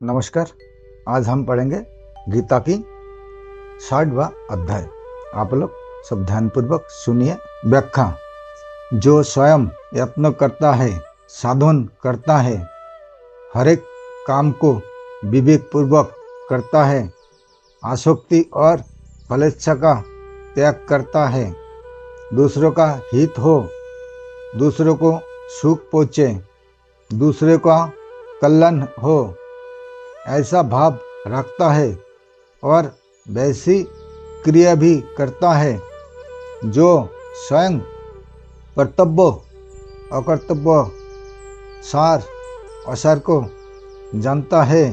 नमस्कार। आज हम पढ़ेंगे गीता की 60वां अध्याय। आप लोग सब ध्यानपूर्वक सुनिए। व्याख्या। जो स्वयं यत्न करता है, साधन करता है, हर एक काम को विवेक पूर्वक करता है, आसक्ति और फलेच्छा का त्याग करता है, दूसरों का हित हो, दूसरों को सुख पहुँचे, दूसरे का कल्याण हो, ऐसा भाव रखता है और वैसी क्रिया भी करता है। जो स्वयं कर्तव्य अकर्तव्य सार असार को जानता है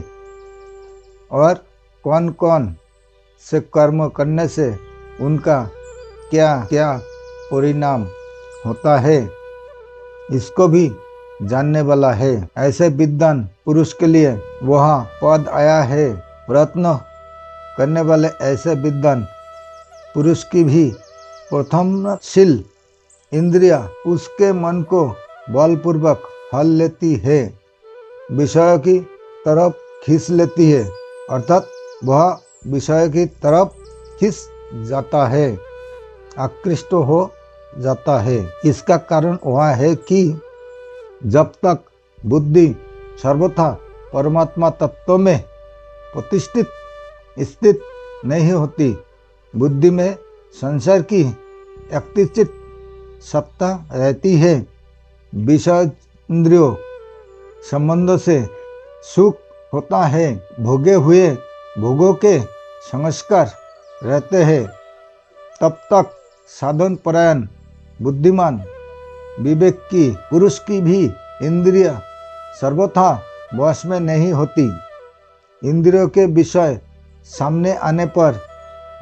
और कौन कौन से कर्म करने से उनका क्या क्या परिणाम होता है, इसको भी जानने वाला है, ऐसे विद्वान पुरुष के लिए वह पद आया है। प्रयत्न करने वाले ऐसे विद्वान पुरुष की भी प्रथमशील इंद्रिया उसके मन को बलपूर्वक हल लेती है, विषय की तरफ खींच लेती है, अर्थात वह विषय की तरफ खींच जाता है, आकृष्ट हो जाता है। इसका कारण वह है कि जब तक बुद्धि सर्वथा परमात्मा तत्व में प्रतिष्ठित स्थित नहीं होती, बुद्धि में संसार की यथेच्छित सत्ता रहती है। विषय इंद्रियों संबंध से सुख होता है, भोगे हुए भोगों के संस्कार रहते हैं। तब तक साधन परायण बुद्धिमान विवेक की पुरुष की भी इंद्रिया सर्वथा वश में नहीं होती। इंद्रियों के विषय सामने आने पर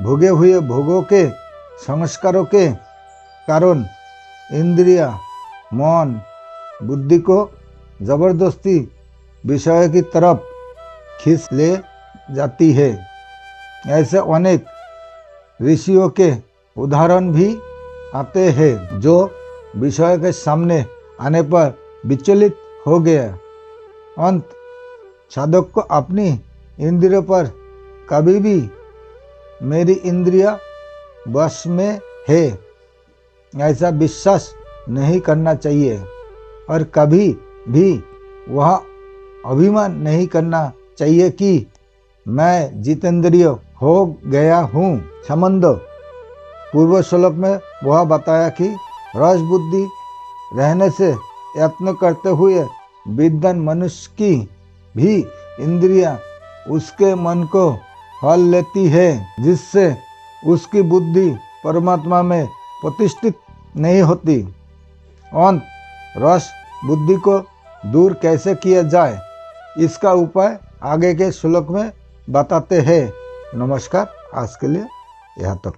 भोगे हुए भोगों के संस्कारों के कारण इंद्रिया मन बुद्धि को जबरदस्ती विषय की तरफ खींच ले जाती है। ऐसे अनेक ऋषियों के उदाहरण भी आते हैं जो विषय के सामने आने पर विचलित हो गया। अंत साधक को अपनी इंद्रियों पर कभी भी मेरी इंद्रिया वश में है ऐसा विश्वास नहीं करना चाहिए और कभी भी वह अभिमान नहीं करना चाहिए कि मैं जितेंद्रिय हो गया हूँ। संबंध पूर्व श्लोक में वह बताया कि रस बुद्धि रहने से यत्न करते हुए विद्वान मनुष्य की भी इंद्रियां उसके मन को हल लेती है, जिससे उसकी बुद्धि परमात्मा में प्रतिष्ठित नहीं होती। अंत रस बुद्धि को दूर कैसे किया जाए, इसका उपाय आगे के श्लोक में बताते हैं। नमस्कार। आज के लिए यहाँ तक।